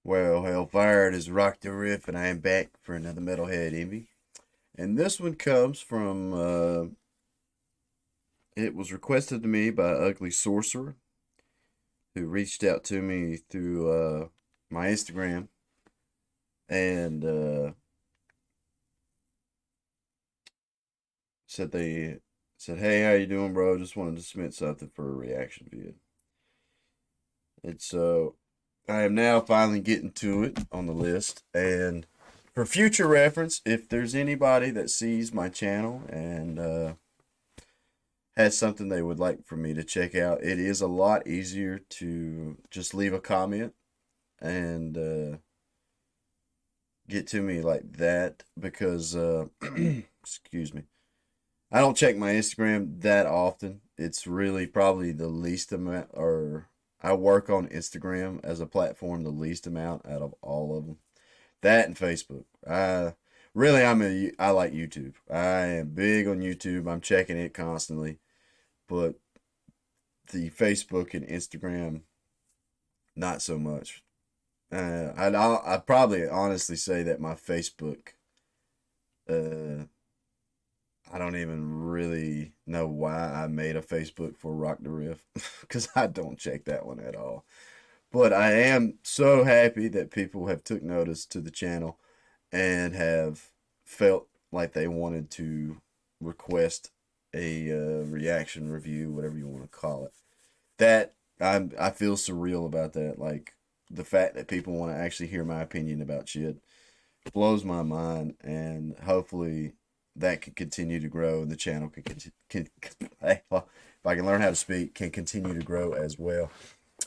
Well, Hellfire, it is Rock the Riff, and I am back for another Metalhead Envy. And this one comes from, it was requested to me by Ugly Sorcerer, who reached out to me through my Instagram and said, "Hey, how you doing, bro? Just wanted to submit something for a reaction vid." And so I am now finally getting to it on the list. And for future reference, if there's anybody that sees my channel and has something they would like for me to check out, it is a lot easier to just leave a comment and get to me like that because, excuse me, I don't check my Instagram that often. It's really probably the least amount, or I work on Instagram as a platform the least amount out of all of them. That and Facebook. I like YouTube. I am big on YouTube. I'm checking it constantly, but the Facebook and Instagram, not so much. I'd probably honestly say that my Facebook, uh, I don't even really know why I made a Facebook for Rock the Riff because I don't check that one at all. But I am so happy that people have took notice to the channel and have felt like they wanted to request a reaction review, whatever you want to call it. That I feel surreal about that. Like the fact that people want to actually hear my opinion about shit blows my mind, and hopefully that can continue to grow, and the channel hey, well, if I can learn how to speak, can continue to grow as well.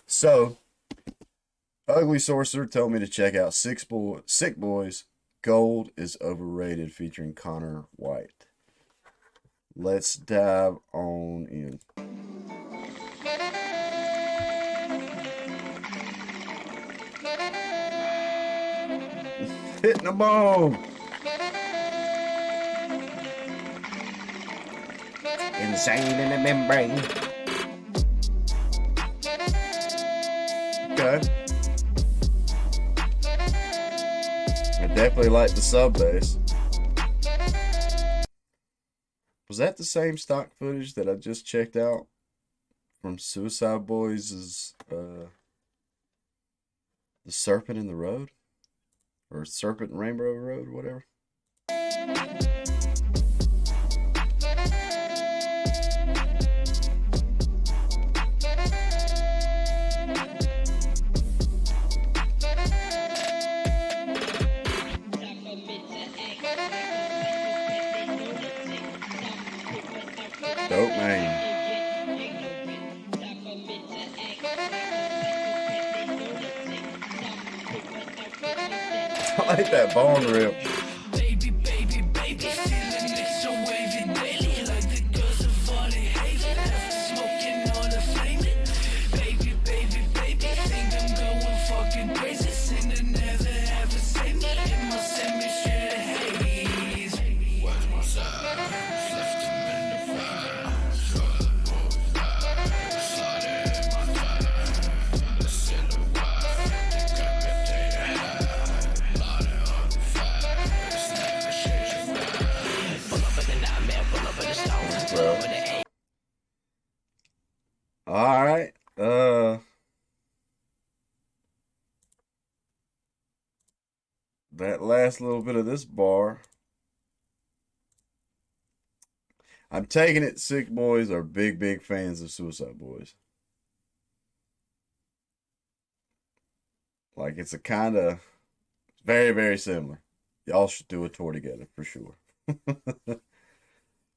So, Ugly Sorcerer told me to check out Sick Boys. Gold is Overrated, featuring Connor White. Let's dive on in. Hitting the bone. Insane in the membrane. Okay. I definitely like the sub bass. Was that the same stock footage that I just checked out from Suicide Boys' The Serpent in the Road? Or Serpent in Rainbow Road, whatever? Dope name. I like that bone rip. Baby, baby, baby, feeling it so wavy daily, like the girls of Valley Haven, smoking on the flaming. Baby, baby, baby, think I'm going fucking crazy, sinning never ever save me in my semi-shit haze. Where's my side? Left him in the fire. Shut up, both sides. Slaughter in my fire. Listen to why. Think I could take a high. Slaughter on the fire. It's never changing right. Pull up in the nightmare, pull up in the stone, pull up in the eight. All right. That last little bit of this bar. I'm taking it Sick Boys are big, big fans of Suicide Boys. Like it's a kind of very, very similar. Y'all should do a tour together for sure.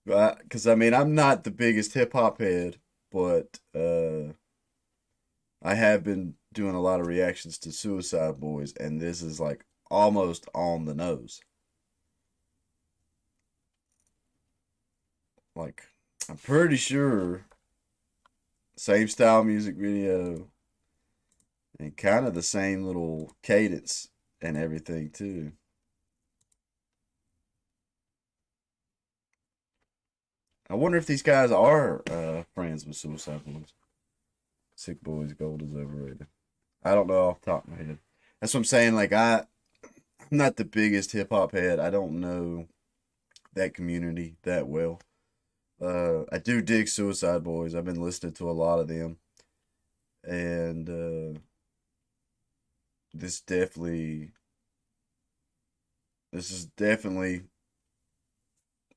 Because I mean, I'm not the biggest hip hop head, but I have been doing a lot of reactions to Suicide Boys, and this is like almost on the nose. Like, I'm pretty sure same style music video and kind of the same little cadence and everything too. I wonder if these guys are friends with Suicide Boys. Sick Boys Gold is Overrated. I don't know off the top of my head. That's what I'm saying. Like I'm not the biggest hip hop head. I don't know that community that well. I do dig Suicide Boys. I've been listening to a lot of them, and this definitely, this is definitely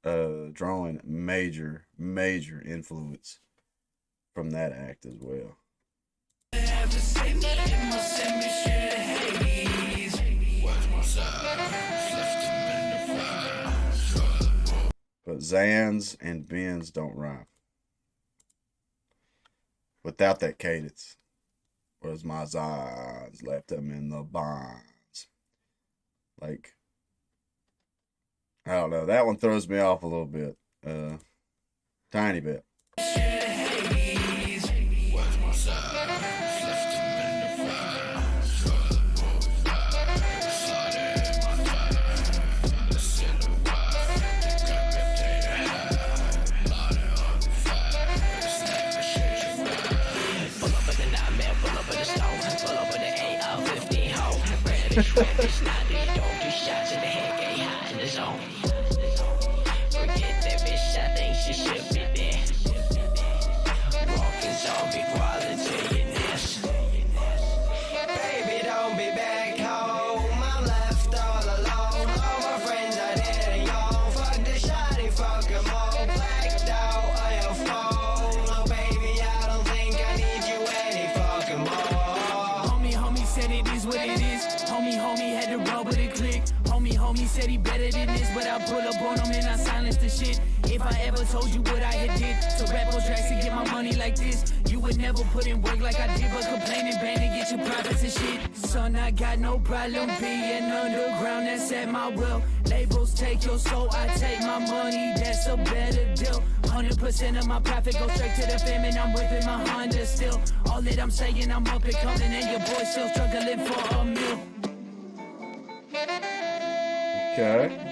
drawing major influence from that act as well. But Zans and Bens don't rhyme without that cadence. Whereas my Zans left them in the bonds. Like, I don't know. That one throws me off a little bit. Tiny bit. Said he better than this, but I pull up on him and I silence the shit. If I ever told you what I had did to rap on tracks to get my money like this, you would never put in work like I did, but complain and bang to get your profits and shit. Son, I got no problem being underground, that's at my will. Labels take your soul, I take my money, that's a better deal. 100% of my profit goes straight to the fam, and I'm whipping my Honda still. All that I'm saying, I'm up and coming, and your boy still struggling for a meal. Okay.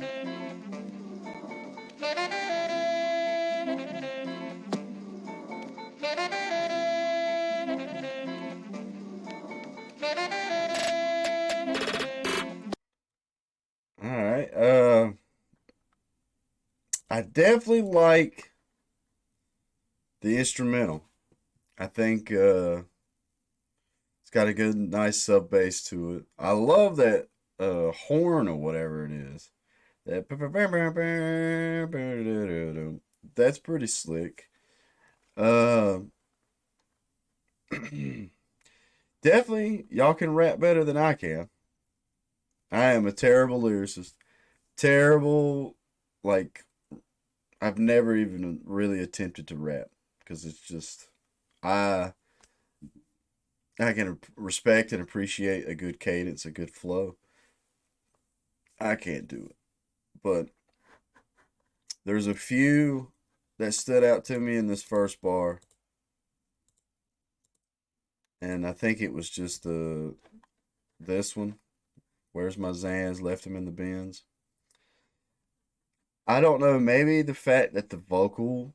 All right. I definitely like the instrumental. I think it's got a good, nice sub bass to it. I love that horn or whatever it is. That that's pretty slick. Uh, definitely, y'all can rap better than I can. I am a terrible lyricist. Terrible, like I've never even really attempted to rap because it's just I I can respect and appreciate a good cadence, a good flow. I can't do it, but there's a few that stood out to me in this first bar, and I think it was just the this one. Where's my Zans? Left him in the bins. I don't know. Maybe the fact that the vocal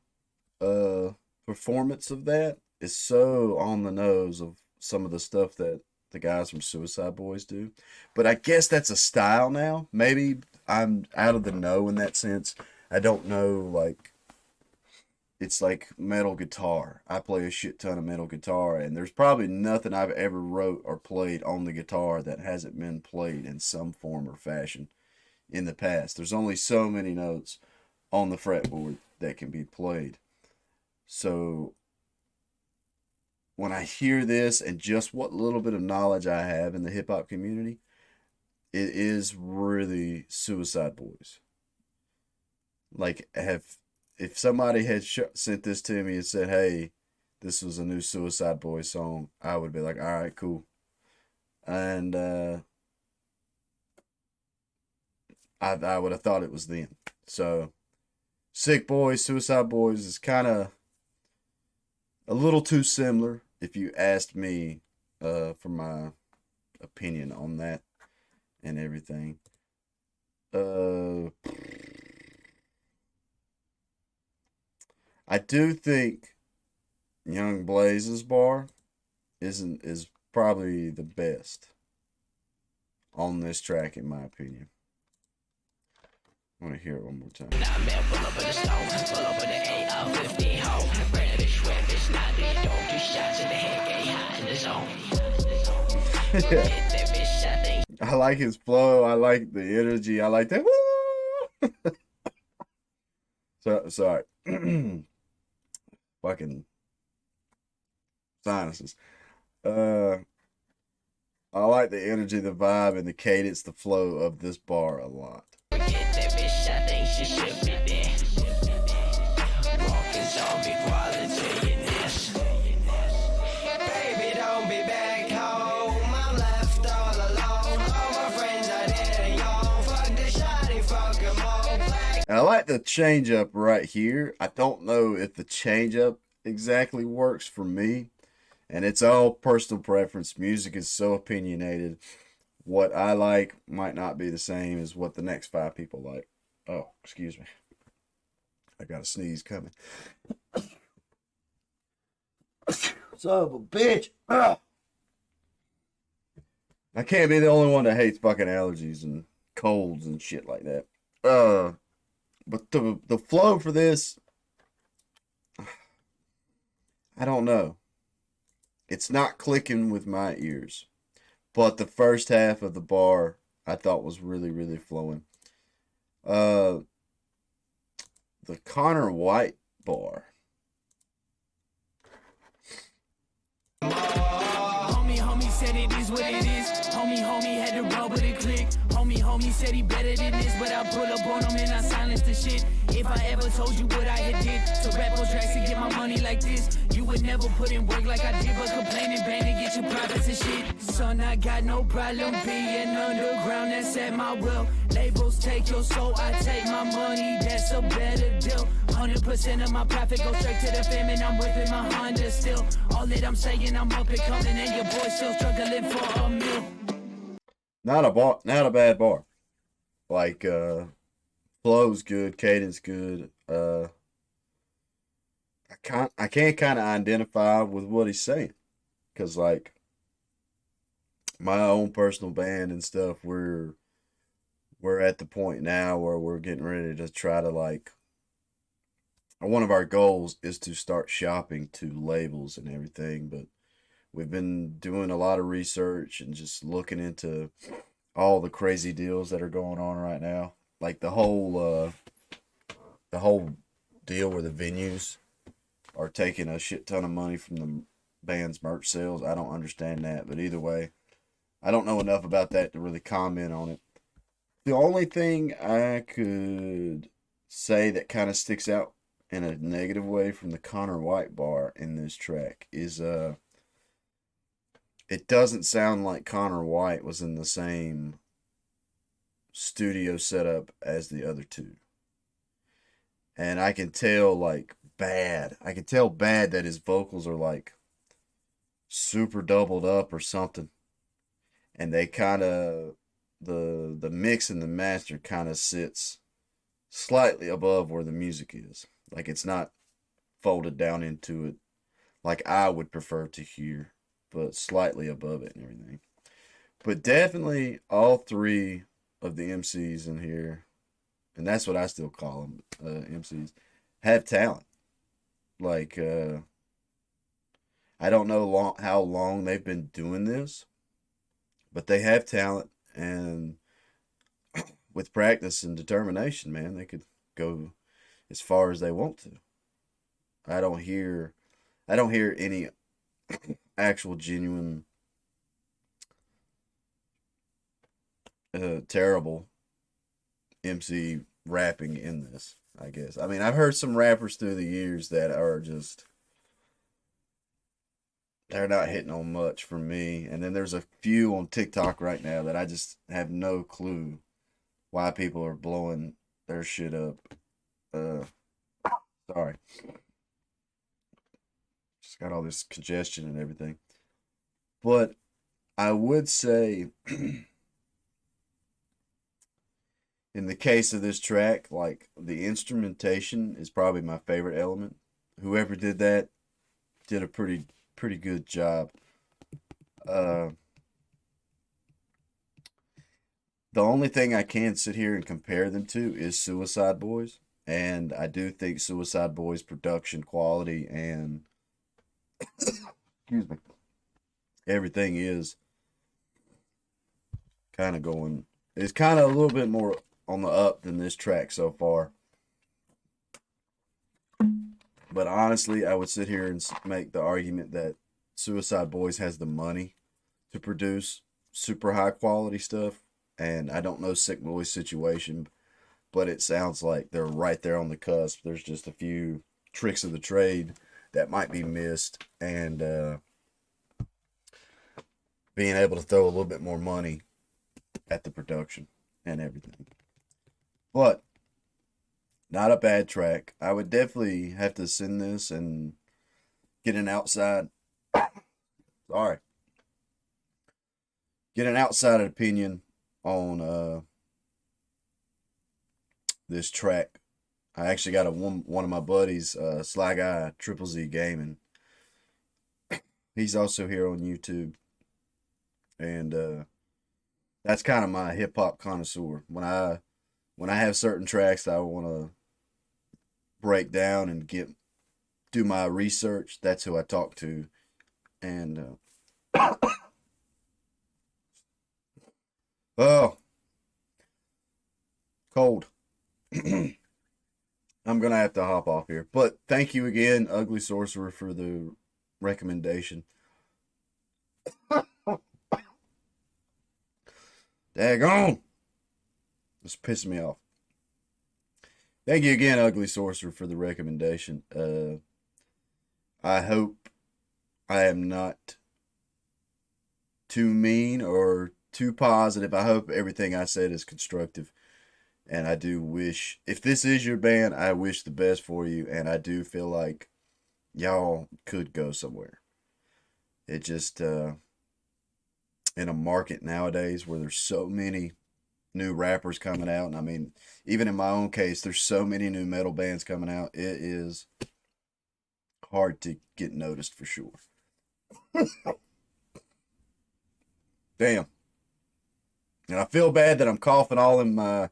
uh performance of that is so on the nose of some of the stuff that the guys from Suicide Boys do. But I guess that's a style now. Maybe I'm out of the know in that sense. I don't know, like it's like metal guitar. I play a shit ton of metal guitar, and there's probably nothing I've ever wrote or played on the guitar that hasn't been played in some form or fashion in the past. There's only so many notes on the fretboard that can be played. So when I hear this and just what little bit of knowledge I have in the hip hop community, it is really Suicide Boys. Like, have if somebody had sent this to me and said, "Hey, this was a new Suicide Boys song," I would be like, "All right, cool." And I would have thought it was them. So, Sick Boys, Suicide Boys is kind of a little too similar if you asked me for my opinion on that and everything. Uh, I do think Young Blaze's bar is probably the best. on this track, in my opinion. I want to hear it one more time. Nah, man, pull up in the stone, pull up in the AR-15 hole. Burn a bitch, wet bitch, not these dope. 2 shots in the head, get hot in the zone. Hit that bitch, I think. I like his flow. I like the energy. I like that. Woo! So sorry. Fucking sinuses. I like the energy, the vibe, and the cadence, the flow of this bar a lot. Hit that bitch, I think she should be there. Walking zombie quality in this. Baby, don't be back home. I'm left all alone. All my friends are dead and gone. Fuck the shawty, fuck 'em all. Black. And I like the change up right here. I don't know if the change up exactly works for me. And it's all personal preference. Music is so opinionated. What I like might not be the same as what the next 5 people like. Oh, excuse me. I got a sneeze coming. Son of a bitch. Ugh. I can't be the only one that hates fucking allergies and colds and shit like that. But the flow for this, I don't know. It's not clicking with my ears. But the first half of the bar I thought was really, really flowing. The Connor White bar. Homie said it is what it is. Homie had to roll with it click. Homie said he better than this, but I pull up on him and I silence the shit. If I ever told you what I had did to rap on tracks to get my money like this, you would never put in work like I did, but complaining, bang to get your profits and shit. Son, I got no problem being underground, that's at my will. Labels take your soul, I take my money, that's a better deal. 100% of my profit goes straight to the fam, and I'm whipping my Honda still. All that I'm saying, I'm up and coming, and your boy still struggling for a meal. Not a bad bar. Like flow's good, cadence good. I can't kind of identify with what he's saying, cause like my own personal band and stuff, we're at the point now where we're getting ready to try to like. One of our goals is to start shopping to labels and everything, but we've been doing a lot of research and just looking into all the crazy deals that are going on right now. Like the whole deal where the venues are taking a shit ton of money from the band's merch sales. I don't understand that, but either way, I don't know enough about that to really comment on it. The only thing I could say that kind of sticks out in a negative way from the Connor White bar in this track is it doesn't sound like Connor White was in the same studio setup as the other two. And I can tell like bad. I can tell bad that his vocals are like super doubled up or something. And they kind of the mix and the master kind of sits slightly above where the music is. Like it's not folded down into it like I would prefer to hear, but slightly above it and everything. But definitely all 3 of the MCs in here, and that's what I still call them, MCs, have talent. Like, I don't know how long they've been doing this, but they have talent, and with practice and determination, man, they could go as far as they want to. I don't hear any actual genuine terrible MC rapping in this, I guess. I mean, I've heard some rappers through the years that are just they're not hitting on much for me. And then there's a few on TikTok right now that I just have no clue why people are blowing their shit up. Sorry. Just got all this congestion and everything. But I would say in the case of this track, like the instrumentation is probably my favorite element. Whoever did that did a pretty good job. The only thing I can sit here and compare them to is Suicide Boys. And I do think Suicide Boys production quality and excuse me, everything is kind of going, it's kind of a little bit more on the up than this track so far. But honestly, I would sit here and make the argument that Suicide Boys has the money to produce super high quality stuff. And I don't know Sick Boy's situation, but it sounds like they're right there on the cusp. There's just a few tricks of the trade that might be missed, and being able to throw a little bit more money at the production and everything. But not a bad track. I would definitely have to send this and get an outside. Sorry. Get an outside opinion on this track. I actually got one of my buddies, Sly Guy Triple Z Gaming. He's also here on YouTube, and that's kind of my hip hop connoisseur. When I have certain tracks that I want to break down and do my research, that's who I talk to, and oh, cold. I'm gonna have to hop off here. But thank you again, Ugly Sorcerer, for the recommendation. Daggone! It's pissing me off. Thank you again, Ugly Sorcerer, for the recommendation. I hope I am not too mean or too positive. I hope everything I said is constructive. And I do wish, if this is your band, I wish the best for you. And I do feel like y'all could go somewhere. It just, in a market nowadays where there's so many new rappers coming out, and I mean, even in my own case, there's so many new metal bands coming out, it is hard to get noticed for sure. Damn. And I feel bad that I'm coughing all in my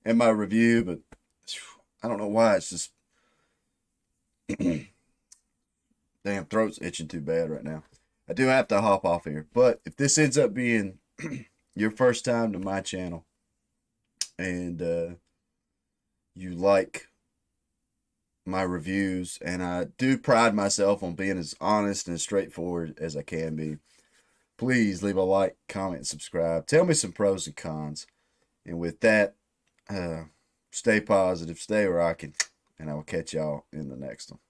review, but I don't know why. It's just damn, throat's itching too bad right now. I do have to hop off here. But if this ends up being your first time to my channel, and you like my reviews, and I do pride myself on being as honest and straightforward as I can be, please leave a like, comment, and subscribe. Tell me some pros and cons. And with that, stay positive, stay rocking, and I will catch y'all in the next one.